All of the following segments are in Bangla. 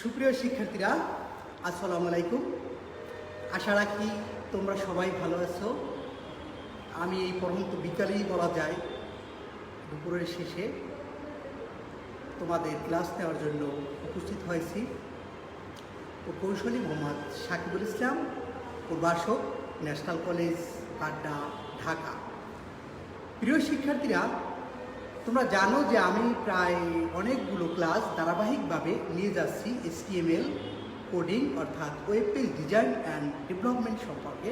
সুপ্রিয় শিক্ষার্থীরা, আসসালামু আলাইকুম। আশা রাখি তোমরা সবাই ভালো আছো। আমি এই পরন্ত বিকালেই বলা যায় দুপুরের শেষে তোমাদের ক্লাস নেওয়ার জন্য উপস্থিত হয়েছি। প্রকৌশলী মোহাম্মদ সাকিবুল ইসলাম, প্রভাষক, ন্যাশনাল কলেজ, আড্ডা, ঢাকা। প্রিয় শিক্ষার্থীরা, তোমরা জানো যে আমি প্রায় অনেকগুলো ক্লাস ধারাবাহিকভাবে নিয়ে যাচ্ছি HTML কোডিং অর্থাৎ web page design and development সম্পর্কে।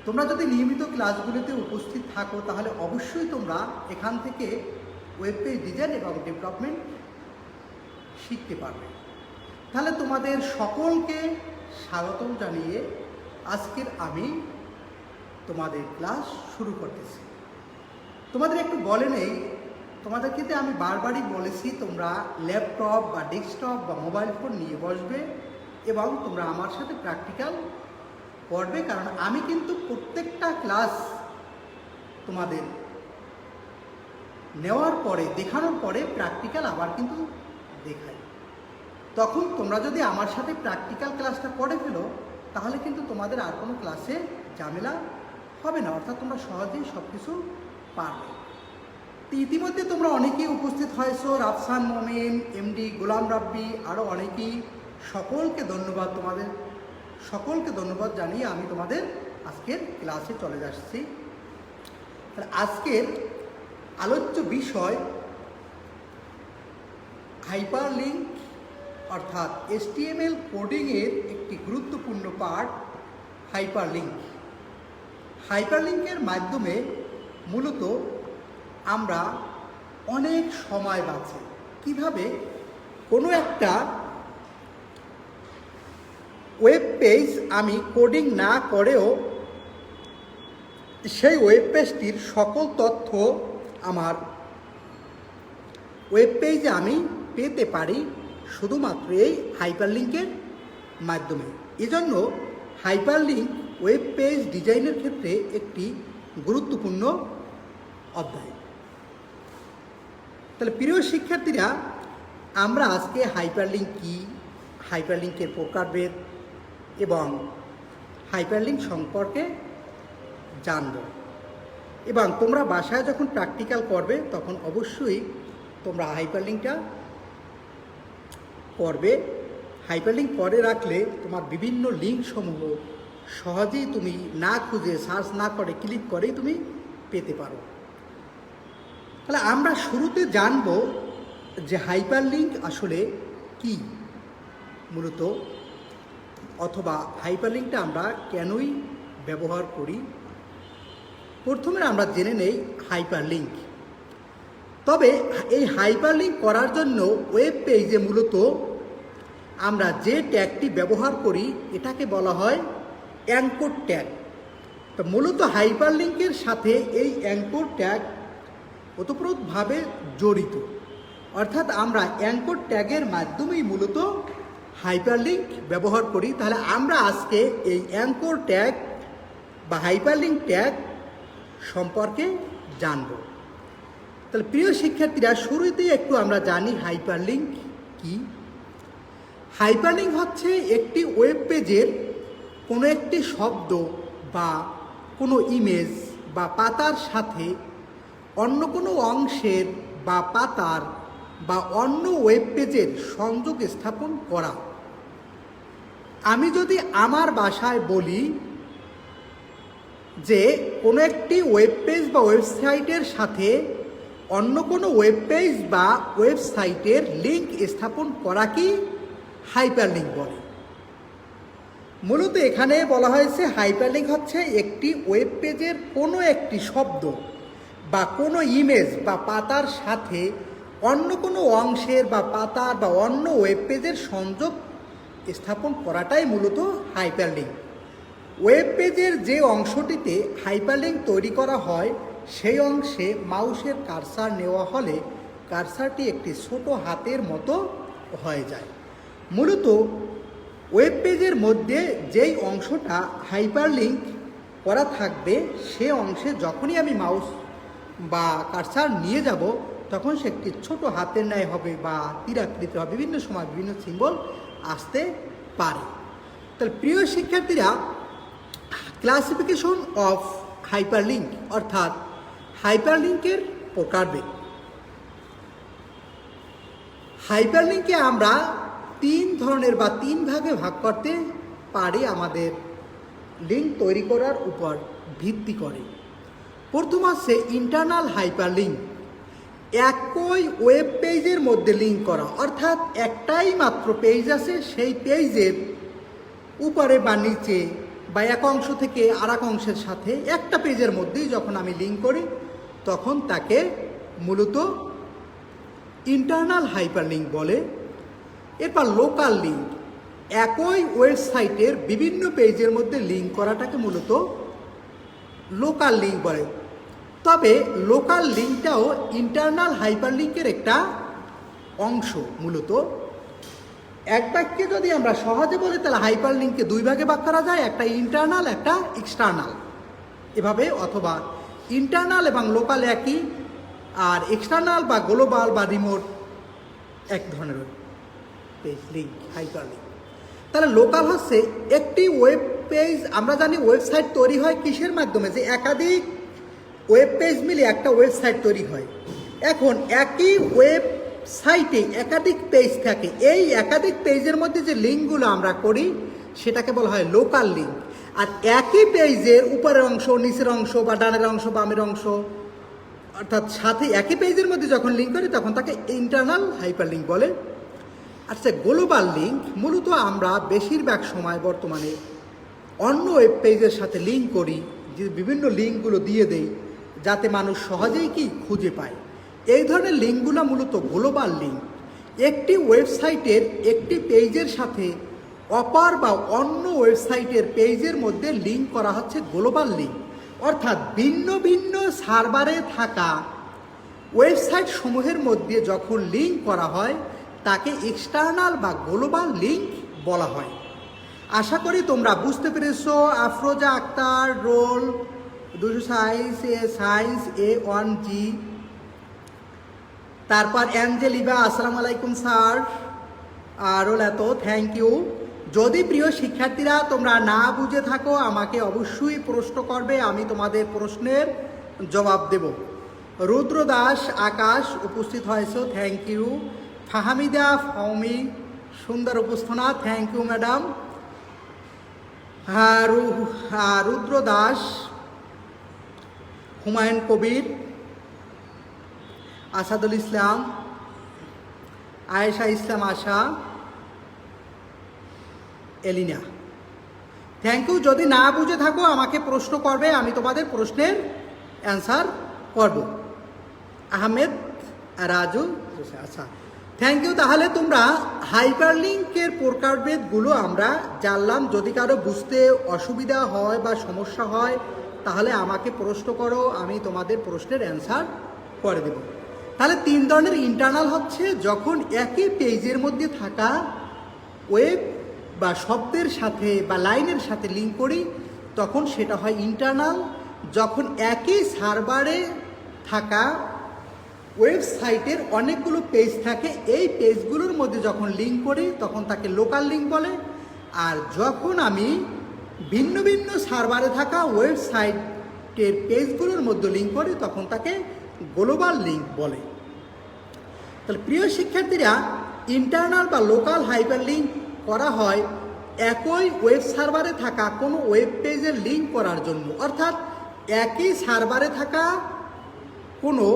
তোমরা যদি নিয়মিত ক্লাসগুলোতে উপস্থিত থাকো তাহলে অবশ্যই তোমরা এখান থেকে ওয়েব পেজ ডিজাইন এবং ডেভেলপমেন্ট শিখতে পারবে। তাহলে তোমাদের সকলকে স্বাগতম জানিয়ে আজকের আমি তোমাদের ক্লাস শুরু করতেছি। তোমাদের একটু বলে নেই, তোমাদের ক্ষেত্রে আমি বারবারই বলেছি তোমরা ল্যাপটপ বা ডেস্কটপ বা মোবাইল ফোন নিয়ে বসবে এবং তোমরা আমার সাথে প্র্যাকটিক্যাল করবে, কারণ আমি কিন্তু প্রত্যেকটা ক্লাস তোমাদের নেওয়ার পরে দেখানোর পরে প্র্যাকটিক্যাল আবার কিন্তু দেখাই। তখন তোমরা যদি আমার সাথে প্র্যাকটিক্যাল ক্লাসটা করে ফেলো তাহলে কিন্তু তোমাদের আর কোনো ক্লাসে ঝামেলা হবে না, অর্থাৎ তোমরা সহজেই সব কিছু পারবে। তো ইতিমধ্যে তোমরা অনেকেই উপস্থিত হয়েছো, রাফসান মোমিন, MD গোলাম রাব্বি, আরও অনেকেই। সকলকে ধন্যবাদ, তোমাদের সকলকে ধন্যবাদ জানিয়ে আমি তোমাদের আজকের ক্লাসে চলে যাচ্ছি। আজকের আলোচ্য বিষয় হাইপারলিঙ্ক অর্থাৎ HTML কোডিংয়ের একটি গুরুত্বপূর্ণ পার্ট হাইপারলিঙ্ক। হাইপারলিঙ্কের মাধ্যমে মূলত আমরা অনেক সময় বাঁচে। কিভাবে? কোনো একটা ওয়েব পেজ আমি কোডিং না করেও সেই ওয়েব পেজটির সকল তথ্য আমার ওয়েব পেজে আমি পেতে পারি শুধুমাত্র এই হাইপারলিঙ্কের মাধ্যমে। এজন্য হাইপারলিঙ্ক ওয়েব পেজ ডিজাইনের ক্ষেত্রে একটি গুরুত্বপূর্ণ অধ্যায়। তাহলে প্রিয় শিক্ষার্থীরা, আমরা আজকে হাইপারলিঙ্ক কী, হাইপারলিঙ্কের প্রকারভেদ এবং হাইপারলিঙ্ক সম্পর্কে জানব। এবং তোমরা বাসায় যখন প্র্যাকটিক্যাল করবে তখন অবশ্যই তোমরা হাইপারলিঙ্কটা করবে। হাইপারলিঙ্ক করে রাখলে তোমার বিভিন্ন লিঙ্কসমূহ সহজেই তুমি না খুঁজে সার্চ না করে ক্লিক করেই তুমি পেতে পারো। তাহলে আমরা শুরুতে জানব যে হাইপারলিঙ্ক আসলে কি মূলত, অথবা হাইপারলিঙ্কটা আমরা কেনই ব্যবহার করি। প্রথমে আমরা জেনে নেই হাইপারলিঙ্ক। তবে এই হাইপারলিঙ্ক করার জন্য ওয়েব পেজে মূলত আমরা যে ট্যাগটি ব্যবহার করি এটাকে বলা হয় অ্যাঙ্কর ট্যাগ। তো মূলত হাইপারলিঙ্কের সাথে এই অ্যাঙ্কর ট্যাগ ওতপ্রোতভাবে জড়িত, অর্থাৎ আমরা অ্যাঙ্কর ট্যাগের মাধ্যমেই মূলত হাইপারলিঙ্ক ব্যবহার করি। তাহলে আমরা আজকে এই অ্যাঙ্কর ট্যাগ বা হাইপারলিঙ্ক ট্যাগ সম্পর্কে জানব। তাহলে প্রিয় শিক্ষার্থীরা, শুরুতেই একটু আমরা জানি হাইপারলিঙ্ক কি। হাইপারলিঙ্ক হচ্ছে একটি ওয়েব পেজের কোনো একটি শব্দ বা কোনো ইমেজ বা পাতার সাথে অন্য কোনো অংশের বা পাতার বা অন্য ওয়েব পেজের সংযোগ স্থাপন করা। আমি যদি আমার ভাষায় বলি যে কোনো একটি ওয়েব পেজ বা ওয়েবসাইটের সাথে অন্য কোনো ওয়েব পেজ বা ওয়েবসাইটের লিঙ্ক স্থাপন করা কি হাইপারলিঙ্ক বলে। মূলত এখানে বলা হয়েছে হাইপারলিঙ্ক হচ্ছে একটি ওয়েব পেজের কোনো একটি শব্দ বা কোনো ইমেজ বা পাতার সাথে অন্য কোনো অংশের বা পাতার বা অন্য ওয়েব পেজের সংযোগ স্থাপন করাটাই মূলত হাইপারলিঙ্ক। ওয়েব পেজের যে অংশটিতে হাইপারলিঙ্ক তৈরি করা হয় সেই অংশে মাউসের কার্সার নেওয়া হলে কার্সারটি একটি ছোট হাতের মতো হয়ে যায়। মূলত ওয়েব পেজের মধ্যে যেই অংশটা হাইপারলিঙ্ক করা থাকবে সে অংশে যখনই আমি মাউস বা কার্সার নিয়ে যাব তখন সে একটি ছোট হাতের ন্যায় হবে বা তীরাকৃতি হবে, বিভিন্ন সময় বিভিন্ন সিম্বল আসতে পারে। তাহলে প্রিয় শিক্ষার্থীরা, ক্লাসিফিকেশন অফ হাইপারলিঙ্ক অর্থাৎ হাইপারলিঙ্কের প্রকারভেদ। হাইপারলিঙ্কে আমরা 3 ধরনের বা 3 ভাগে ভাগ করতে পারি আমাদের লিঙ্ক তৈরি করার উপর ভিত্তি করে। প্রথম আছে ইন্টারনাল হাইপারলিঙ্ক, একই ওয়েব পেজের মধ্যে লিঙ্ক করা, অর্থাৎ একটাই মাত্র পেজ আছে, সেই পেজের উপরে বা নিচে বা এক অংশ থেকে আর এক অংশের সাথে একটা পেজের মধ্যেই যখন আমি লিঙ্ক করি তখন তাকে মূলত ইন্টারনাল হাইপারলিঙ্ক বলে। এরপর লোকাল লিঙ্ক, একই ওয়েবসাইটের বিভিন্ন পেজের মধ্যে লিঙ্ক করাটাকে মূলত লোকাল লিঙ্ক বলে। তবে লোকাল লিঙ্কটাও ইন্টারনাল হাইপারলিঙ্কের একটা অংশ। মূলত এক বাক্যে যদি আমরা সহজে বলি তাহলে হাইপারলিঙ্ককে 2 ভাগে ভাগ করা যায়, একটা ইন্টারনাল, একটা এক্সটার্নাল এভাবে, অথবা ইন্টারনাল এবং লোকাল একই, আর এক্সটার্নাল বা গ্লোবাল বা রিমোট এক ধরনের পেজ লিঙ্ক হাইপারলিঙ্ক। তাহলে লোকাল হচ্ছে একটি ওয়েব পেজ, আমরা জানি ওয়েবসাইট তৈরি হয় কিসের মাধ্যমে, যে একাধিক ওয়েব পেজ মিলে একটা ওয়েবসাইট তৈরি হয়। এখন একই ওয়েবসাইটে একাধিক পেজ থাকে, এই একাধিক পেজের মধ্যে যে লিঙ্কগুলো আমরা করি সেটাকে বলা হয় লোকাল লিঙ্ক। আর একই পেজের উপরের অংশ, নিচের অংশ বা ডানের অংশ বামের অংশ, অর্থাৎ সাথে একই পেজের মধ্যে যখন লিঙ্ক করি তখন তাকে ইন্টারনাল হাইপারলিঙ্ক বলে। আচ্ছা, গ্লোবাল লিঙ্ক মূলত আমরা বেশিরভাগ সময় বর্তমানে অন্য ওয়েব পেজের সাথে লিঙ্ক করি, যে বিভিন্ন লিঙ্কগুলো দিয়ে দেই যাতে মানুষ সহজেই কি খুঁজে পায়। এই ধরনের লিঙ্কগুলো মূলত গ্লোবাল লিঙ্ক। একটি ওয়েবসাইটের একটি পেজের সাথে অপর বা অন্য ওয়েবসাইটের পেজের মধ্যে লিঙ্ক করা হচ্ছে গ্লোবাল লিঙ্ক। অর্থাৎ ভিন্ন ভিন্ন সার্ভারে থাকা ওয়েবসাইট সমূহের মধ্যে যখন লিঙ্ক করা হয় তাকে এক্সটার্নাল বা গ্লোবাল লিঙ্ক বলা হয়। আশা করি তোমরা বুঝতে পেরেছো। Afroza Akter, role 200 science A1G, তারপর অ্যাঞ্জেলিবা, আসসালামু আলাইকুম স্যার, রোল এত, থ্যাংক ইউ। যদি প্রিয় শিক্ষার্থীরা তোমরা না বুঝে থাকো আমাকে অবশ্যই প্রশ্ন করবে, আমি তোমাদের প্রশ্নের জবাব দেব। রুদ্র দাস আকাশ উপস্থিত হয়েছে, থ্যাংক ইউ। ফাহামিদা ফাউমি, সুন্দর উপস্থাপনা, thank you madam. Rudra Das, Humayun Kabir, Asadul Islam, Ayesha Islam Asha, Elina, thank you. যদি না বুঝে থাকো আমাকে প্রশ্ন করবে, আমি তোমাদের প্রশ্নের অ্যান্সার করব। আহমেদ রাজু, আচ্ছা থ্যাংক ইউ। তাহলে তোমরা হাইপারলিঙ্কের প্রকারভেদগুলো আমরা জানলাম। যদি কারো বুঝতে অসুবিধা হয় বা সমস্যা হয় তাহলে আমাকে প্রশ্ন করো, আমি তোমাদের প্রশ্নের অ্যান্সার করে দেব। তাহলে 3 ধরনের ইন্টারনাল হচ্ছে যখন একই পেজের মধ্যে থাকা ওয়েব বা শব্দের সাথে বা লাইনের সাথে লিঙ্ক করি তখন সেটা হয় ইন্টারনাল। যখন একই সার্ভারে থাকা ওয়েবসাইটের অনেকগুলো পেজ থাকে, এই পেজগুলোর মধ্যে যখন লিঙ্ক করি তখন তাকে লোকাল লিঙ্ক বলে। আর যখন আমি ভিন্ন ভিন্ন সার্ভারে থাকা ওয়েবসাইটের পেজগুলোর মধ্যে লিঙ্ক করি তখন তাকে গ্লোবাল লিঙ্ক বলে। তাহলে প্রিয় শিক্ষার্থীরা, ইন্টারনাল বা লোকাল হাইপার লিঙ্ক করা হয় একই ওয়েব সার্ভারে থাকা কোনো ওয়েব পেজের লিঙ্ক করার জন্য। অর্থাৎ একই সার্ভারে থাকা কোনো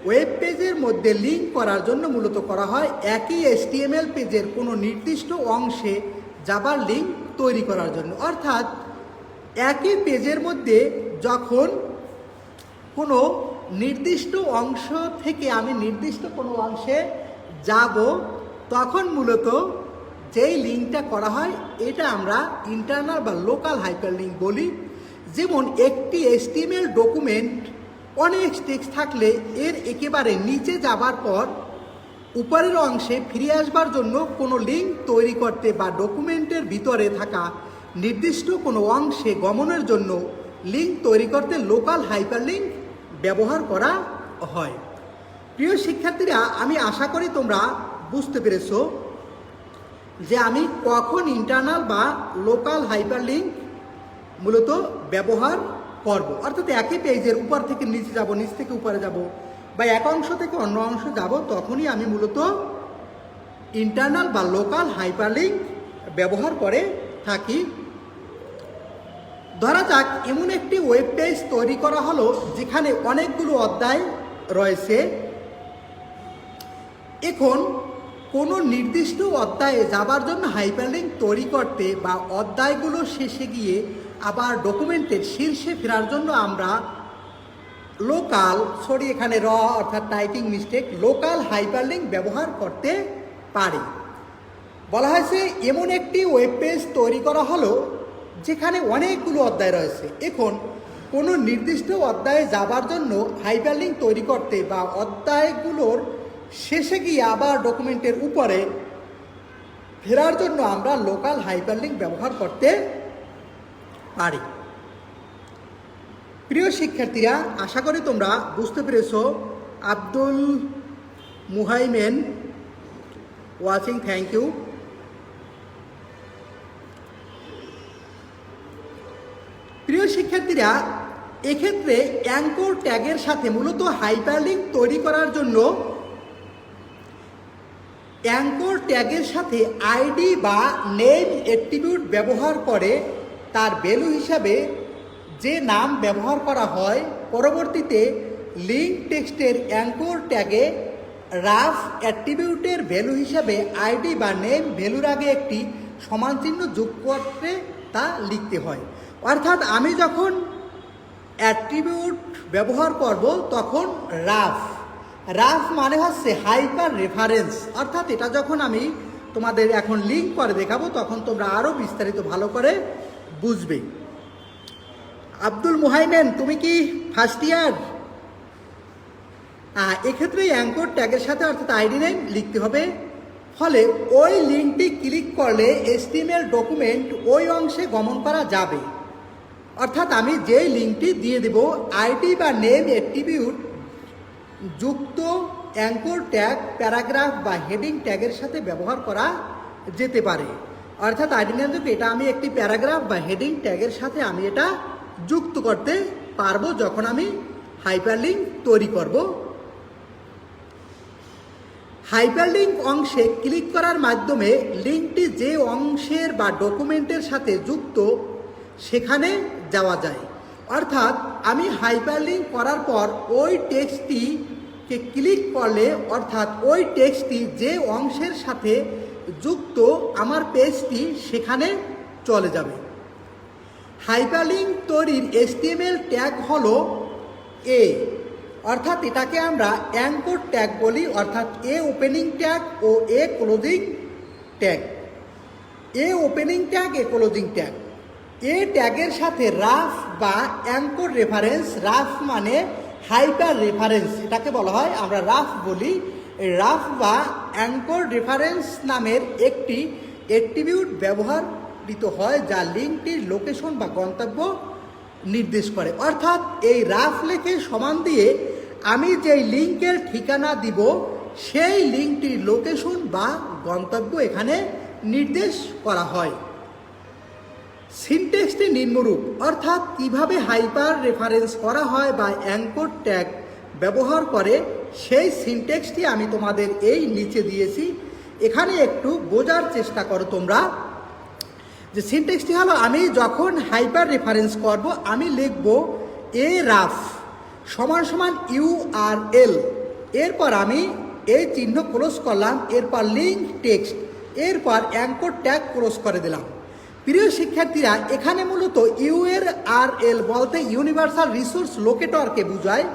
ওয়েব পেজের মধ্যে লিঙ্ক করার জন্য মূলত করা হয় একই HTML পেজের কোনো নির্দিষ্ট অংশে যাবার লিঙ্ক তৈরি করার জন্য। অর্থাৎ একই পেজের মধ্যে যখন কোনো নির্দিষ্ট অংশ থেকে আমি নির্দিষ্ট কোনো অংশে যাব তখন মূলত যেই লিঙ্কটা করা হয় এটা আমরা ইন্টারনাল বা লোকাল হাইপার লিঙ্ক বলি। যেমন একটি HTML ডকুমেন্ট অনেক টেক্সট থাকলে এর একেবারে নিচে যাবার পর উপরের অংশে ফিরে আসবার জন্য কোনো লিঙ্ক তৈরি করতে বা ডকুমেন্টের ভিতরে থাকা নির্দিষ্ট কোনো অংশে গমনের জন্য লিঙ্ক তৈরি করতে লোকাল হাইপার লিঙ্ক ব্যবহার করা হয়। প্রিয় শিক্ষার্থীরা, আমি আশা করি তোমরা বুঝতে পেরেছো। যে আমি কখন ইন্টারনাল বা লোকাল হাইপারলিঙ্ক মূলত ব্যবহার করব। অর্থাৎ একই পেজের উপর থেকে নিচে যাব, নিচ থেকে উপরে যাব, বা এক অংশ থেকে অন্য অংশ যাব, তখনই আমি মূলত ইন্টারনাল বা লোকাল হাইপারলিঙ্ক ব্যবহার করে থাকি। ধরা যাক এমন একটি ওয়েব পেজ তৈরি করা হলো যেখানে অনেকগুলো অধ্যায় রয়েছে। এখন কোনো নির্দিষ্ট অধ্যায়ে যাবার জন্য হাইপারলিঙ্ক তৈরি করতে বা অধ্যায়গুলো শেষে গিয়ে আবার ডকুমেন্টের শীর্ষে ফেরার জন্য আমরা এখানে অর্থাৎ টাইপিং মিস্টেক, লোকাল হাইপারলিঙ্ক ব্যবহার করতে পারি। বলা হয়েছে এমন একটি ওয়েব পেজ তৈরি করা হলো যেখানে অনেকগুলো অধ্যায় রয়েছে। এখন কোনো নির্দিষ্ট অধ্যায়ে যাবার জন্য হাইপারলিঙ্ক তৈরি করতে বা অধ্যায়গুলোর শেষে গিয়ে আবার ডকুমেন্টের উপরে ফেরার জন্য আমরা লোকাল হাইপারলিঙ্ক ব্যবহার করতে পারি। প্রিয় শিক্ষার্থীরা, আশা করি তোমরা বুঝতে পেরেছো। Abdul Muhaimen watching, thank you. প্রিয় শিক্ষার্থীরা, এক্ষেত্রে অ্যাঙ্কর ট্যাগের সাথে মূলত হাইপারলিঙ্ক তৈরি করার জন্য অ্যাঙ্কর ট্যাগের সাথে আইডি বা নেম অ্যাট্রিবিউট ব্যবহার করে তার ভ্যালু হিসাবে যে নাম ব্যবহার করা হয়, পরবর্তীতে লিঙ্ক টেক্সটের অ্যাঙ্কর ট্যাগে রাফ অ্যাট্রিবিউটের ভ্যালু হিসাবে আইডি বা নেম ভ্যালুর আগে একটি সমান চিহ্ন যোগ করতে তা লিখতে হয়। অর্থাৎ আমি যখন অ্যাট্রিবিউট ব্যবহার করব তখন রাফ মানে হচ্ছে হাইপার রেফারেন্স। অর্থাৎ এটা যখন আমি তোমাদের এখন লিঙ্ক করে দেখাবো তখন তোমরা আরও বিস্তারিত ভালো করে বুঝবে। আব্দুল মুহাইমেন, তুমি কি ফার্স্ট ইয়ার? এক্ষেত্রে অ্যাঙ্কর ট্যাগের সাথে অর্থাৎ আইডি নেম লিখতে হবে। ফলে ওই লিঙ্কটি ক্লিক করলে HTML ডকুমেন্ট ওই অংশে গমন করা যাবে। অর্থাৎ আমি যেই লিঙ্কটি দিয়ে দেব আইডি বা নেম অ্যাট্রিবিউট যুক্ত অ্যাঙ্কর ট্যাগ, প্যারাগ্রাফ বা হেডিং ট্যাগের সাথে ব্যবহার করা যেতে পারে। অর্থাৎ আইডি নেম যুক্ত এটা আমি একটি প্যারাগ্রাফ বা হেডিং ট্যাগের সাথে আমি এটা যুক্ত করতে পারবো যখন আমি হাইপারলিঙ্ক তৈরি করব। হাইপারলিঙ্ক অংশে ক্লিক করার মাধ্যমে লিঙ্কটি যে অংশের বা ডকুমেন্টের সাথে যুক্ত সেখানে যাওয়া যায়। অর্থাৎ আমি হাইপারলিঙ্ক করার পর ওই টেক্সটটিকে ক্লিক করলে অর্থাৎ ওই টেক্সটটি যে অংশের সাথে যুক্ত আমার পেজটি সেখানে চলে যাবে। হাইপারলিঙ্ক তৈরির HTML ট্যাগ হলো এ, অর্থাৎ এটাকে আমরা অ্যাঙ্কর ট্যাগ বলি, অর্থাৎ এ ওপেনিং ট্যাগ ও এ ক্লোজিং ট্যাগ। এ ওপেনিং ট্যাগ, এ ক্লোজিং ট্যাগ। এ ট্যাগের সাথে রাফ বা অ্যাঙ্কর রেফারেন্স, রাফ মানে হাইপার রেফারেন্স, এটাকে বলা হয় আমরা রাফ বলি। রাফ বা অ্যাঙ্কর রেফারেন্স নামের একটি অ্যাট্রিবিউট ব্যবহৃত হয় যা লিঙ্কটির লোকেশন বা গন্তব্য নির্দেশ করে। অর্থাৎ এই রাফ লেখে সমান দিয়ে আমি যেই লিঙ্কের ঠিকানা দিব সেই লিঙ্কটির লোকেশন বা গন্তব্য এখানে নির্দেশ করা হয়। সিনট্যাক্সটি নিম্নরূপ, অর্থাৎ কিভাবে হাইপার রেফারেন্স করা হয় বা অ্যাঙ্কর ট্যাগ ব্যবহার করে সেই সিনট্যাক্সটি আমি তোমাদের এই নিচে দিয়েছি। এখানে একটু বোঝার চেষ্টা করো তোমরা যে সিনট্যাক্সটি হলো আমি যখন হাইপার রেফারেন্স করব আমি লিখব এ রাফ সমান সমান URL, এরপর আমি এই চিহ্ন ক্লোজ করলাম, এরপর লিঙ্ক টেক্সট, এরপর অ্যাঙ্কর ট্যাগ ক্লোজ করে দিলাম। প্রিয় শিক্ষার্থীরা, এখানে মূলত URL বলতে ইউনিভার্সাল রিসোর্স লোকেটরকে বোঝায়।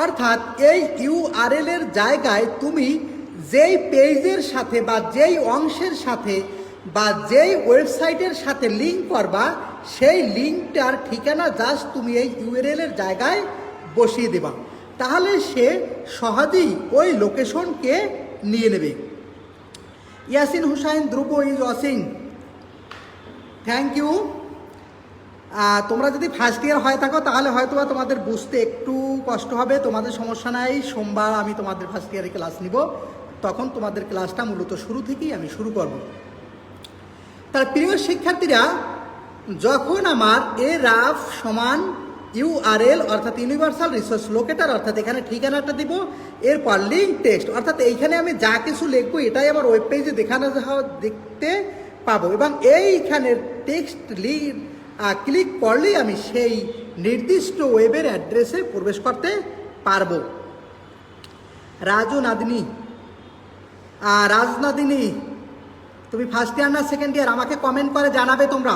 অর্থাৎ এই URL এর জায়গায় তুমি যেই পেজের সাথে বা যেই অংশের সাথে বা যেই ওয়েবসাইটের সাথে লিঙ্ক করবা সেই লিঙ্কটার ঠিকানা জাস্ট তুমি এই URL এর জায়গায় বসিয়ে দেবা, তাহলে সে সহজেই ওই লোকেশনকে নিয়ে নেবে। ইয়াসিন হুসাইন ধ্রুব ইজ ওয়াচিং, থ্যাংক ইউ। তোমরা যদি ফার্স্ট ইয়ার হয়ে থাকো তাহলে হয়তো তোমাদের বুঝতে একটু কষ্ট হবে, তোমাদের সমস্যা নাই। সোমবার আমি তোমাদের ফার্স্ট ইয়ারে ক্লাস নিব, তখন তোমাদের ক্লাসটা মূলত শুরু থেকেই আমি শুরু করব। তার প্রিয় শিক্ষার্থীরা, যখন আমার এ রাফ সমান ইউআরএল অর্থাৎ ইউনিভার্সাল রিসোর্স লোকেটার অর্থাৎ এখানে ঠিকানাটা দিব, এরপর লিঙ্ক টেক্সট অর্থাৎ এইখানে আমি যা কিছু লিখবো এটাই আমার ওয়েব পেজে দেখানো দেখতে পাবো, এবং এইখানের টেক্সট ক্লিক করলেই আমি সেই নির্দিষ্ট ওয়েবের অ্যাড্রেসে প্রবেশ করতে পারবো। রাজনাদিনী, তুমি ফার্স্ট ইয়ার না সেকেন্ড ইয়ার আমাকে কমেন্ট করে জানাবে, তোমরা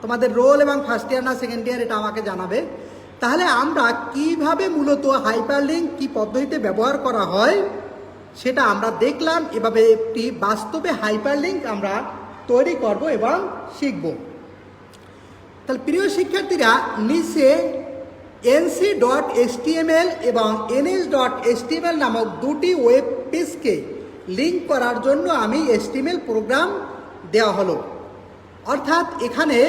তোমাদের রোল এবং ফার্স্ট ইয়ার না সেকেন্ড ইয়ার এটা আমাকে জানাবে। তাহলে আমরা কিভাবে মূলত হাইপারলিঙ্ক কি পদ্ধতিতে ব্যবহার করা হয় সেটা আমরা দেখলাম। এভাবে একটি বাস্তবে হাইপারলিঙ্ক আমরা তৈরি করব এবং শিখব। তাহলে প্রিয় শিক্ষার্থীরা, নিচে nc.html এবং ns.html নামক দুটি ওয়েব পেজকে লিঙ্ক করার জন্য আমি HTML প্রোগ্রাম দেওয়া হলো। অর্থাৎ এখানে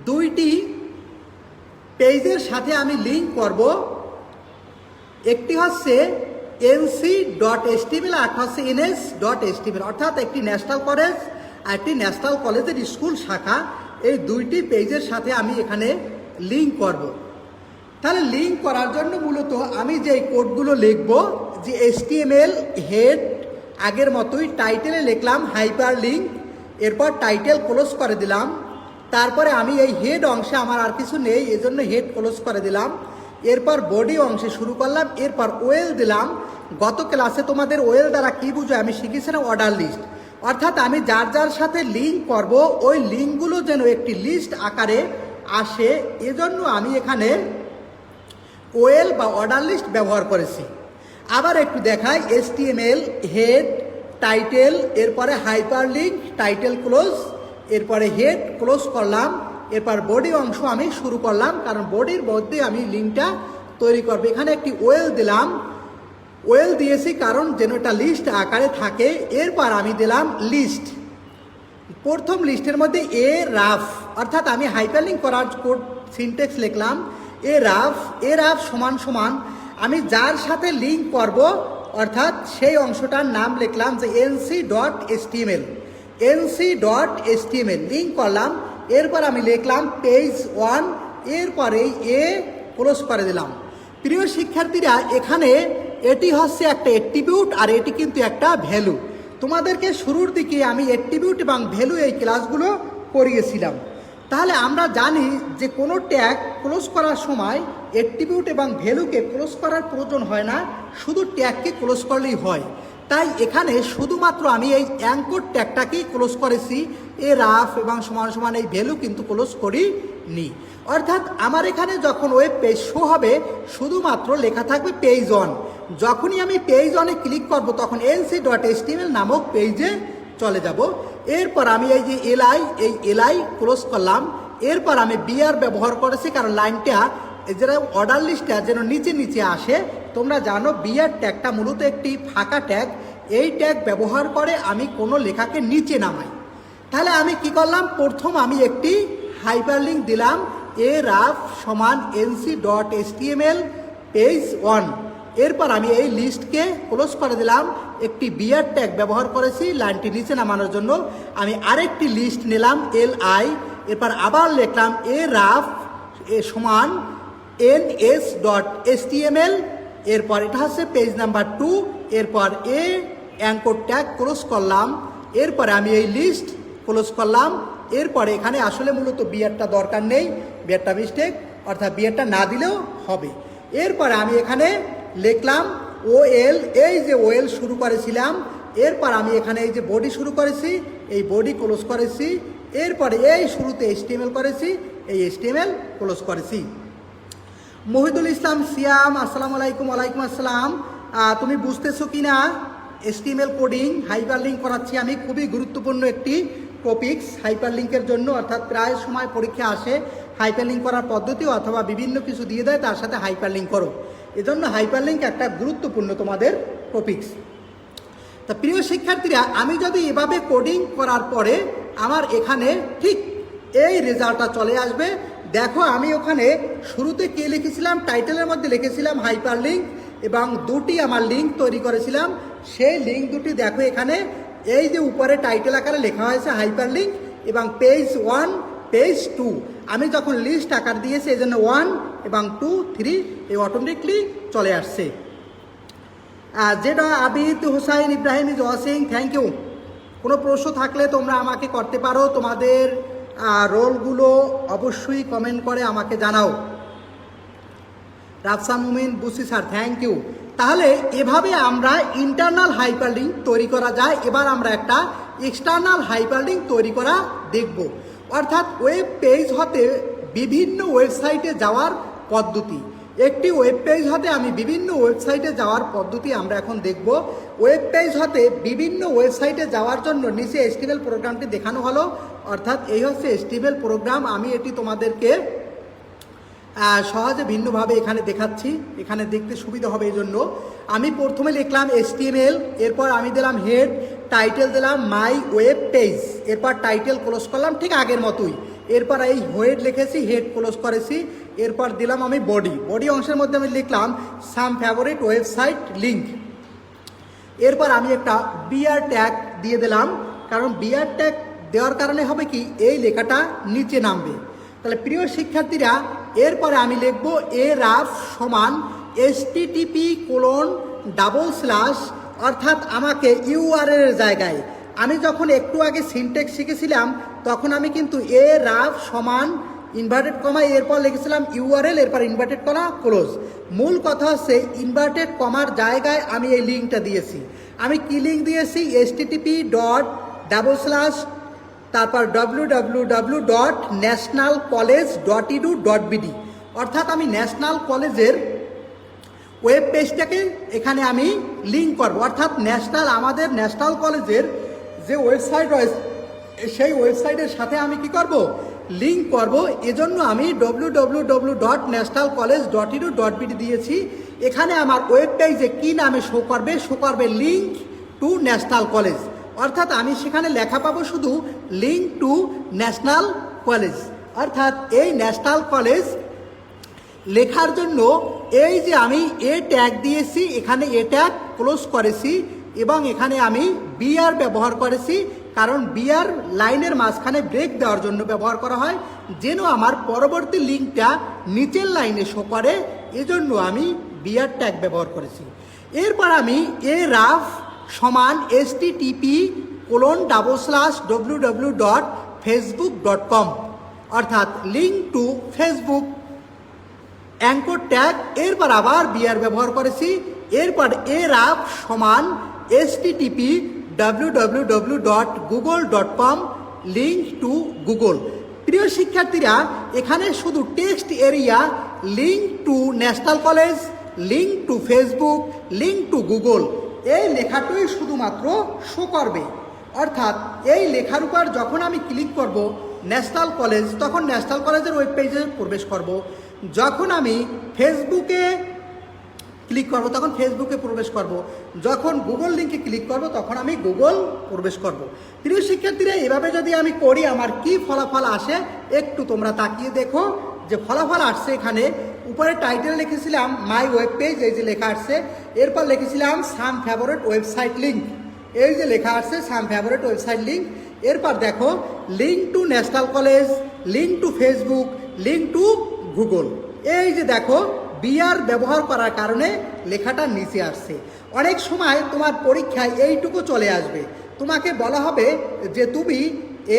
দুইটি পেজের সাথে আমি লিঙ্ক করব, একটি হচ্ছে nc.html আর হচ্ছে ns.html, অর্থাৎ একটি ন্যাশনাল কলেজ আর একটি ন্যাশনাল কলেজের স্কুল শাখা, এই দুইটি পেজের সাথে আমি এখানে লিঙ্ক করব। তাহলে লিঙ্ক করার জন্য মূলত আমি যে কোডগুলো লিখব, যে HTML হেড আগের মতোই টাইটেলে লিখলাম হাইপার লিঙ্ক, এরপর টাইটেল ক্লোজ করে দিলাম। তারপরে আমি এই হেড অংশে আমার আর কিছু নেই, এজন্য হেড ক্লোজ করে দিলাম। এরপর বডি অংশে শুরু করলাম, এরপর ওয়েল দিলাম। গত ক্লাসে তোমাদের ওয়েল দ্বারা কী বুঝো আমি শিখেছিলাম অর্ডার লিস্ট, অর্থাৎ আমি যার যার সাথে লিঙ্ক করব ওই লিঙ্কগুলো যেন একটি লিস্ট আকারে আসে, এজন্য আমি এখানে ওয়েল বা অর্ডার লিস্ট ব্যবহার করেছি। আবার একটু দেখাই, HTML হেড টাইটেল, এরপরে হাইপার লিঙ্ক টাইটেল ক্লোজ, এরপরে হেড ক্লোজ করলাম, এরপর বডি অংশ আমি শুরু করলাম, কারণ বডির মধ্যে আমি লিঙ্কটা তৈরি করব। এখানে একটি ওয়েল দিলাম, ওয়েল দিয়েছি কারণ যেন এটা লিস্ট আকারে থাকে। এরপর আমি দিলাম লিস্ট, প্রথম লিস্টের মধ্যে এ রাফ, অর্থাৎ আমি হাইপারলিঙ্ক করার কোড সিনটেক্স লিখলাম এ রাফ সমান সমান আমি যার সাথে লিঙ্ক করব অর্থাৎ সেই অংশটার নাম লিখলাম যে nc.html, nc.html লিঙ্ক করলাম। এরপর আমি লিখলাম পেজ 1, এরপরে এ ক্লোজ করে দিলাম। প্রিয় শিক্ষার্থীরা, এখানে এটি হচ্ছে একটা অ্যাট্রিবিউট আর এটি কিন্তু একটা ভ্যালু। তোমাদেরকে শুরুর দিকে আমি অ্যাট্রিবিউট এবং ভ্যালু এই ক্লাসগুলো করিয়েছিলাম। তাহলে আমরা জানি যে কোনো ট্যাগ ক্লোজ করার সময় অ্যাট্রিবিউট এবং ভ্যালুকে ক্লোজ করার প্রয়োজন হয় না, শুধু ট্যাগকে ক্লোজ করলেই হয়। তাই এখানে শুধুমাত্র আমি এই অ্যাঙ্কর ট্যাগটাকেই ক্লোজ করেছি, এ রাফ এবং সমান সমান এই ভ্যালু কিন্তু ক্লোজ করিনি। অর্থাৎ আমার এখানে যখন ওয়েব পেজ শো হবে শুধুমাত্র লেখা থাকবে পেজ 1। যখনই আমি পেজ 1-এ ক্লিক করব তখন nc.html নামক পেজে চলে যাব। এরপর আমি এই যে এলআই ক্লোজ করলাম। এরপর আমি বিআর ব্যবহার করেছি কারণ লাইনটা যেটা অর্ডার লিস্টটা যেন নিচে নিচে আসে। তোমরা জানো বিআর ট্যাগটা মূলত একটি ফাঁকা ট্যাগ, এই ট্যাগ ব্যবহার করে আমি কোনো লেখাকে নিচে নামাই। তাহলে আমি কি করলাম, প্রথম আমি একটি হাইপারলিঙ্ক দিলাম এ রাফ সমান nc.html পেজ 1। এরপর আমি এই লিস্টকে ক্লোজ করে দিলাম, একটি বিআর ট্যাগ ব্যবহার করেছি লাইনটি নিচে নামানোর জন্য। আমি আরেকটি লিস্ট নিলাম li, এরপর আবার লিখলাম এ রাফ সমান ns.html, এরপর এটা হচ্ছে পেজ নাম্বার 2, এরপর এ অ্যাঙ্কর ট্যাগ ক্লোজ করলাম। এরপরে আমি এই লিস্ট ক্লোজ করলাম। এরপরে এখানে আসলে মূলত বিআরটা দরকার নেই, বিআরটা মিস্টেক, অর্থাৎ বিআরটা না দিলেও হবে। এরপরে আমি এখানে লিখলাম ওএল, এই যে ওএল শুরু করেছিলাম। এরপর আমি এখানে এই যে বডি শুরু করেছি, এই বডি ক্লোজ করেছি। এরপরে এই শুরুতে HTML করেছি, এই HTML ক্লোজ করেছি। মহিদুল ইসলাম সিয়াম, আসসালামু আলাইকুম। ওয়ালাইকুম আসসালাম। তুমি বুঝতেছো কি না HTML কোডিং হাইপারলিঙ্ক করাচ্ছি আমি, খুবই গুরুত্বপূর্ণ একটি টপিকস হাইপারলিঙ্কের জন্য। অর্থাৎ প্রায় সময় পরীক্ষা আসে হাইপারলিঙ্ক করার পদ্ধতি অথবা বিভিন্ন কিছু দিয়ে দেয়, তার সাথে হাইপারলিঙ্ক করো, এজন্য হাইপারলিঙ্ক একটা গুরুত্বপূর্ণ তোমাদের টপিকস। তা প্রিয় শিক্ষার্থীরা, আমি যদি এভাবে কোডিং করার পরে আমার এখানে ঠিক এই রেজাল্টটা চলে আসবে। দেখো আমি ওখানে শুরুতে কে লিখেছিলাম, টাইটেলের মধ্যে লিখেছিলাম হাইপারলিঙ্ক এবং দুটি আমার লিঙ্ক তৈরি করেছিলাম। সেই লিঙ্ক দুটি দেখো এখানে এই যে উপরে টাইটেল আকারে লেখা হয়েছে হাইপার লিঙ্ক এবং পেজ 1 পেজ 2, আমি যখন লিস্ট আকার দিয়েছি এই জন্য 1 এবং 2 3 এই অটোমেটিকলি চলে আসছে। যেটা Abid Hossain Ibrahim is watching, thank you. কোনো প্রশ্ন থাকলে তোমরা আমাকে করতে পারো, তোমাদের রোলগুলো অবশ্যই কমেন্ট করে আমাকে জানাও। রাফসা মুমিন বুসি স্যার, থ্যাংক ইউ। তাহলে এভাবে আমরা ইন্টারনাল হাইপারলিঙ্ক তৈরি করা যায়। এবার আমরা একটা এক্সটার্নাল হাইপারলিঙ্ক তৈরি করা দেখব, অর্থাৎ ওয়েব পেজ হতে বিভিন্ন ওয়েবসাইটে যাওয়ার পদ্ধতি। একটি ওয়েব পেজ হতে আমি বিভিন্ন ওয়েবসাইটে যাওয়ার পদ্ধতি আমরা এখন দেখব। ওয়েব পেজ হতে বিভিন্ন ওয়েবসাইটে যাওয়ার জন্য নিচে HTML প্রোগ্রামটি দেখানো হলো, অর্থাৎ এই হচ্ছে HTML প্রোগ্রাম। আমি এটি তোমাদেরকে সহজে ভিন্নভাবে এখানে দেখাচ্ছি, এখানে দেখতে সুবিধা হবে এই জন্য। আমি প্রথমে লিখলাম HTML, এরপর আমি দিলাম হেড, টাইটেল দিলাম মাই ওয়েব পেজ, এরপর টাইটেল ক্লোজ করলাম ঠিক আগের মতোই। এরপর এই হেড লিখেছি, হেড ক্লোজ করেছি, এরপর দিলাম আমি বডি অংশের মধ্যে আমি লিখলাম সাম ফেভারিট ওয়েবসাইট লিঙ্ক। এরপর আমি একটা বিআর ট্যাগ দিয়ে দিলাম, কারণ বিআর ট্যাগ দেওয়ার কারণে হবে কি এই লেখাটা নিচে নামবে। তাহলে প্রিয় শিক্ষার্থীরা, এরপরে আমি লিখব এ রাফ সমান http:// অর্থাৎ আমাকে ইউআরএল এর জায়গায়, আমি যখন একটু আগে সিনট্যাক্স শিখেছিলাম তখন আমি কিন্তু এ রাফ সমান ইনভার্টেড কমা এরপর লিখেছিলাম ইউআরএল, এরপর ইনভার্টেড কমা ক্লোজ। মূল কথা হচ্ছে ইনভার্টেড কমার জায়গায় আমি এই লিঙ্কটা দিয়েছি। আমি কি লিঙ্ক দিয়েছি? http:// তারপর www.nationalcollege.edu.bd, অর্থাৎ আমি ন্যাশনাল কলেজের ওয়েব পেজটাকে এখানে আমি লিঙ্ক করব, অর্থাৎ আমাদের ন্যাশনাল কলেজের যে ওয়েবসাইট রয়েছে সেই ওয়েবসাইটের সাথে আমি কি করব? লিঙ্ক করব। এজন্য আমি www.nationalcollege.edu.bd দিয়েছি। এখানে আমার ওয়েব পেজে কি নামে শো করবে লিঙ্ক টু ন্যাশনাল কলেজ, অর্থাৎ আমি সেখানে লেখা পাবো শুধু লিঙ্ক টু ন্যাশনাল কলেজ। অর্থাৎ এই ন্যাশনাল কলেজ লেখার জন্য এই যে আমি এ ট্যাগ দিয়েছি, এখানে এ ট্যাগ ক্লোজ করেছি এবং এখানে আমি বিআর ব্যবহার করেছি, কারণ বিআর লাইনের মাঝখানে ব্রেক দেওয়ার জন্য ব্যবহার করা হয়, যেন আমার পরবর্তী লিঙ্কটা নিচের লাইনে শো করে, এজন্য আমি বিআর ট্যাগ ব্যবহার করেছি। এরপর আমি এ রাফ সমান http:// অর্থাৎ link to Facebook anchor tag, এরপর আবার বিআর ব্যবহার করেছি। এরপর এ রাফ সমান http:// লিঙ্ক টু গুগল। প্রিয় শিক্ষার্থীরা, এখানে শুধু text area link to national college, link to Facebook, link to Google, এই লেখাটাই শুধুমাত্র শো করবে। অর্থাৎ এই লেখার উপর যখন আমি ক্লিক করব ন্যাশনাল কলেজ, তখন ন্যাশনাল কলেজের ওয়েব পেজে প্রবেশ করব। যখন আমি ফেসবুকে ক্লিক করব তখন ফেসবুকে প্রবেশ করব। যখন গুগল লিঙ্কে ক্লিক করব তখন আমি গুগল প্রবেশ করব। প্রিয় শিক্ষার্থীরা, এভাবে যদি আমি করি আমার কি ফলাফল আসে একটু তোমরা তাকিয়ে দেখো। যে ফলাফল আসছে, এখানে উপরে টাইটেল লিখেছিলাম মাই ওয়েব পেজ, এই যে লেখা আসছে। এরপর লিখেছিলাম সাম ফেভারিট ওয়েবসাইট লিঙ্ক, এই যে লেখা আসছে সাম ফেভারিট ওয়েবসাইট লিঙ্ক। এরপর দেখো link to national college, link to Facebook, link to Google. এই যে দেখো বিআর ব্যবহার করার কারণে লেখাটা নিচে আসছে। অনেক সময় তোমার পরীক্ষায় এইটুকু চলে আসবে, তোমাকে বলা হবে যে তুমি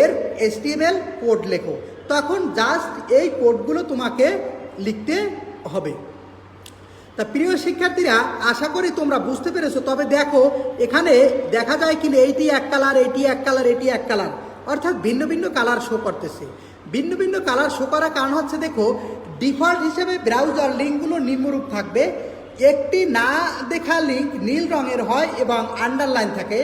এর HTML কোড লেখো, তখন জাস্ট এই কোডগুলো তোমাকে লিখতে হবে। তা প্রিয় শিক্ষার্থীরা, আশা করি তোমরা বুঝতে পেরেছো। তবে দেখো এখানে দেখা যায় কিনা এইটি এক কালার, এটি এক কালার, এটি এক কালার, অর্থাৎ ভিন্ন ভিন্ন কালার শো করতেছে। ভিন্ন ভিন্ন কালার শো করার কারণ হচ্ছে, দেখো ডিফল্ট হিসেবে ব্রাউজার লিঙ্কগুলো নিম্নরূপ থাকবে। একটি না দেখা লিঙ্ক নীল রঙের হয় এবং আন্ডারলাইন থাকে,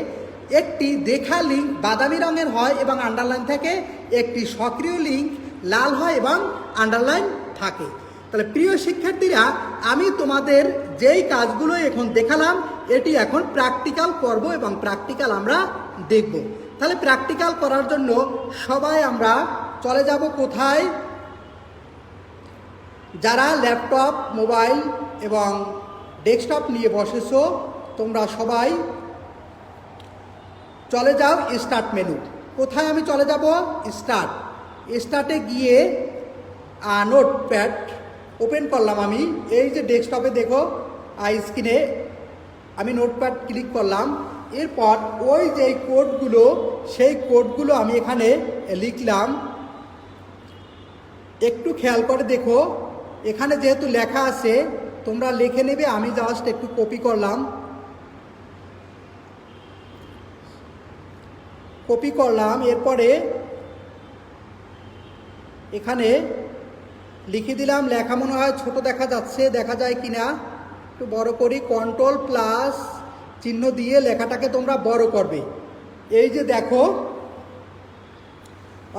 একটি দেখা লিঙ্ক বাদামি রঙের হয় এবং আন্ডারলাইন থাকে, একটি সক্রিয় লিঙ্ক লাল হয় এবং আন্ডারলাইন থাকে। তাহলে প্রিয় শিক্ষার্থীরা, আমি তোমাদের যেই কাজগুলো এখন দেখালাম এটি এখন প্র্যাকটিক্যাল করব এবং প্র্যাকটিক্যাল আমরা দেখব। তাহলে প্র্যাকটিক্যাল করার জন্য সবাই আমরা চলে যাব কোথায়? যারা ল্যাপটপ, মোবাইল এবং ডেস্কটপ নিয়ে বসেছো তোমরা সবাই চলে যাও স্টার্ট মেনু। কোথায় আমি চলে যাব? স্টার্টে গিয়ে নোটপ্যাড ওপেন করলাম। আমি এই যে ডেস্কটপে দেখো স্ক্রিনে আমি নোটপ্যাড ক্লিক করলাম। এরপর ওই যে কোডগুলো, সেই কোডগুলো আমি এখানে লিখলাম। একটু খেয়াল করে দেখো, এখানে যেহেতু লেখা আছে তোমরা লিখে নেবে, আমি জাস্ট একটু কপি করলাম। এরপরে এখানে লিখে দিলাম। লেখা মনে হয় ছোট দেখা যাচ্ছে, দেখা যায় কিনা একটু বড় করি। কন্ট্রোল প্লাস চিহ্ন দিয়ে লেখাটাকে তোমরা বড় করবে। এই যে দেখো,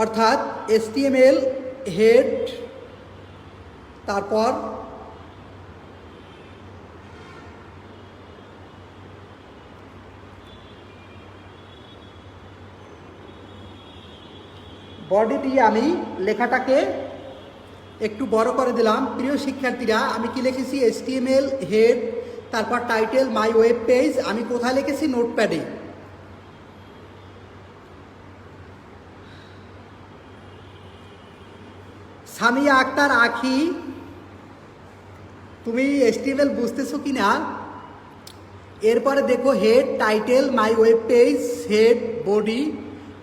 অর্থাৎ HTML হেড, তারপর বডি দিয়ে আমি লেখাটাকে একটু বড় করে দিলাম। প্রিয় শিক্ষার্থীরা, আমি কি লিখেছি? HTML হেড, তারপর টাইটেল মাই ওয়েব পেজ। আমি কোথায় লিখেছি? নোটপ্যাডে। সামিয়া আক্তার আখি, তুমি HTML বুঝতেছো কি না? এরপরে দেখো হেড, টাইটেল মাই ওয়েব পেজ, হেড, বডি,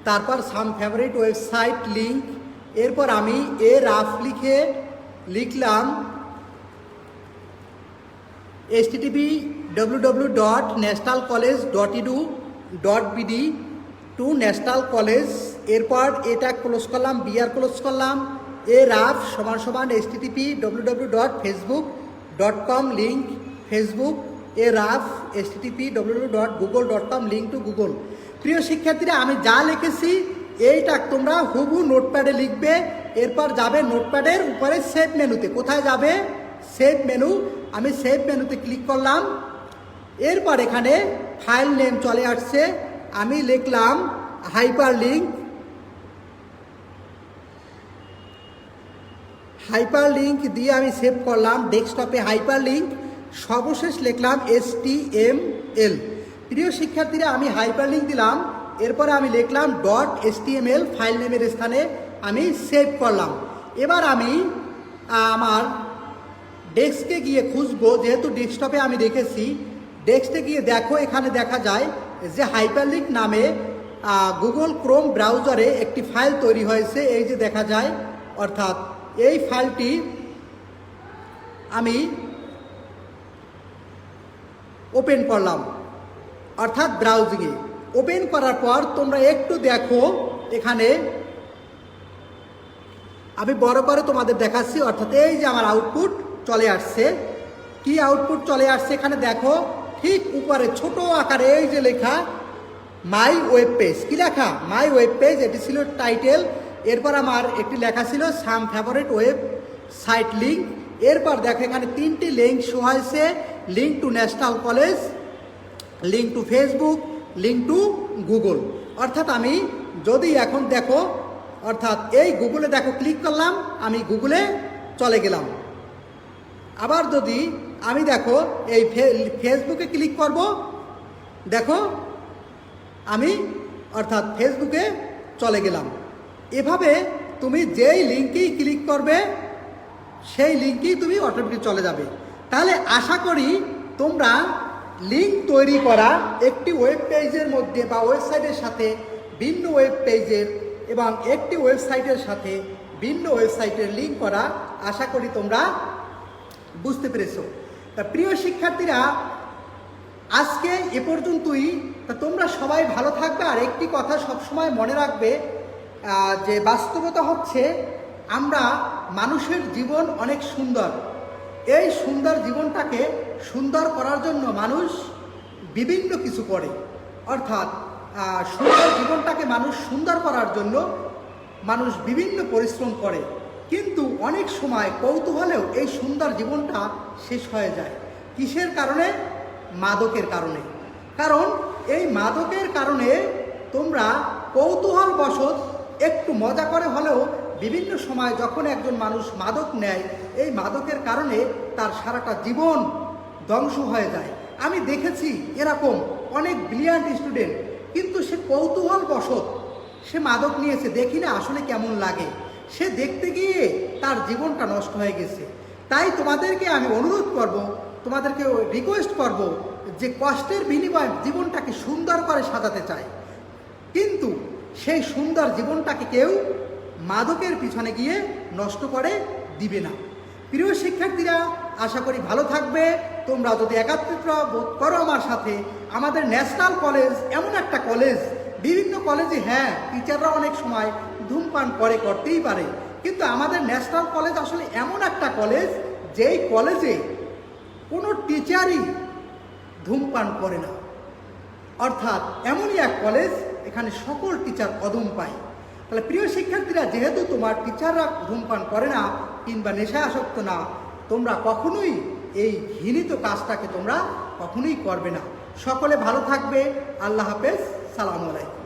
তারপর সাম ফেভারিট ওয়েবসাইট লিঙ্ক। এরপর আমি রাফ লিখলাম http://www.nationalcollege.edu.bd টু ন্যাশনাল কলেজ। এরপর এটা ক্লোজ করলাম, বিআর ক্লোজ করলাম। Rough = http://facebook.com link Facebook. Rough http://www.google.com link to Google. প্রিয় শিক্ষার্থীরা, আমি যা লিখেছি এইটা তোমরা হুবহু নোটপ্যাডে লিখবে। এরপর যাবে নোটপ্যাডের উপরে সেভ মেনুতে। কোথায় যাবে? Save menu. আমি সেভ মেনুতে ক্লিক করলাম। এরপর এখানে ফাইল নেম চলে আসছে। আমি লিখলাম হাইপারলিঙ্ক দিয়ে আমি সেভ করলাম ডেস্কটপে। হাইপারলিঙ্ক সর্বশেষ লিখলাম HTML। প্রিয় শিক্ষার্থীরা, আমি হাইপারলিঙ্ক দিলাম। এরপরে আমি লিখলাম .html ফাইল নেমের স্থানে আমি সেভ করলাম। এবার আমি আমার ডেস্কে গিয়ে খুঁজবো, যেহেতু ডেস্কটপে আমি রেখেছি। ডেস্কে গিয়ে দেখো, এখানে দেখা যায় যে হাইপারলিঙ্ক নামে গুগল ক্রোম ব্রাউজারে একটি ফাইল তৈরি হয়েছে। এই যে দেখা যায়, অর্থাৎ এই ফাইলটি আমি ওপেন করলাম, অর্থাৎ ব্রাউজিংয়ে। ওপেন করার পর তোমরা একটু দেখো, এখানে আমি বড় করে তোমাদের দেখাচ্ছি। অর্থাৎ এই যে আমার আউটপুট চলে আসছে। কি আউটপুট চলে আসছে? এখানে দেখো, ঠিক উপরে ছোট আকারে এই যে লেখা মাই ওয়েব পেজ। কি লেখা? মাই ওয়েব পেজ। এটি ছিল টাইটেল। এরপর আমার একটি লেখা ছিল সাম ফেভারিট ওয়েব সাইট লিঙ্ক। এরপর দেখো, এখানে 3টি লিঙ্ক শো হয়েছে। Link to national college, link to Facebook, link to Google. অর্থাৎ আমি যদি এখন দেখো, অর্থাৎ এই গুগলে দেখো ক্লিক করলাম, আমি গুগলে চলে গেলাম। আবার যদি আমি দেখো এই ফেসবুকে ক্লিক করব, দেখো আমি অর্থাৎ ফেসবুকে চলে গেলাম। এভাবে তুমি যেই লিঙ্কেই ক্লিক করবে সেই লিঙ্কেই তুমি অটোমেটিক চলে যাবে। তাহলে আশা করি তোমরা লিঙ্ক তৈরি করা একটি ওয়েব পেজের মধ্যে বা ওয়েবসাইটের সাথে ভিন্ন ওয়েব পেজের এবং একটি ওয়েবসাইটের সাথে ভিন্ন ওয়েবসাইটের লিঙ্ক করা আশা করি তোমরা বুঝতে পেরেছো। তা প্রিয় শিক্ষার্থীরা, আজকে এ পর্যন্তই। তা তোমরা সবাই ভালো থাকবে। আর একটি কথা সবসময় মনে রাখবে, যে বাস্তবতা হচ্ছে আমরা মানুষের জীবন অনেক সুন্দর। এই সুন্দর জীবনটাকে সুন্দর করার জন্য মানুষ বিভিন্ন কিছু করে। অর্থাৎ সুন্দর জীবনটাকে মানুষ সুন্দর করার জন্য মানুষ বিভিন্ন পরিশ্রম করে। কিন্তু অনেক সময় কৌতূহলেও এই সুন্দর জীবনটা শেষ হয়ে যায়। কিসের কারণে? মাদকের কারণে। কারণ এই মাদকের কারণে তোমরা কৌতূহলবশত একটু মজা করে হলেও বিভিন্ন সময় যখন একজন মানুষ মাদক নেয়, এই মাদকের কারণে তার সারাটা জীবন ধ্বংস হয়ে যায়। আমি দেখেছি এরকম অনেক ব্রিলিয়ান্ট স্টুডেন্ট, কিন্তু সে কৌতূহল বশত সে মাদক নিয়েছে, দেখি না আসলে কেমন লাগে, সে দেখতে গিয়ে তার জীবনটা নষ্ট হয়ে গেছে। তাই তোমাদেরকে আমি অনুরোধ করব, তোমাদেরকে রিকোয়েস্ট করব যে কষ্টের বিনিময়ে জীবনটাকে সুন্দর করে সাজাতে চায়, কিন্তু সেই সুন্দর জীবনটাকে কেউ মাদকের পিছনে গিয়ে নষ্ট করে দিবে না। প্রিয় শিক্ষার্থীরা, আশা করি ভালো থাকবে। তোমরা যদি একাত্মতা বোধ করো আমার সাথে, আমাদের ন্যাশনাল কলেজ এমন একটা কলেজ, বিভিন্ন কলেজে হ্যাঁ টিচাররা অনেক সময় ধূমপান করতেই পারে, কিন্তু আমাদের ন্যাশনাল কলেজ আসলে এমন একটা কলেজ যেই কলেজে কোনো টিচারই ধূমপান করে না। অর্থাৎ এমনই এক কলেজ, এখানে সকল টিচার কদম পায়। তাহলে প্রিয় শিক্ষার্থীরা, যেহেতু তোমার টিচাররা ধূমপান করে না কিংবা নেশায় আসক্ত না, তোমরা কখনোই এই ঘৃণিত কাজটাকে তোমরা কখনোই করবে না। সকলে ভালো থাকবে। আল্লাহ হাফেজ। সালামু আলাইকুম।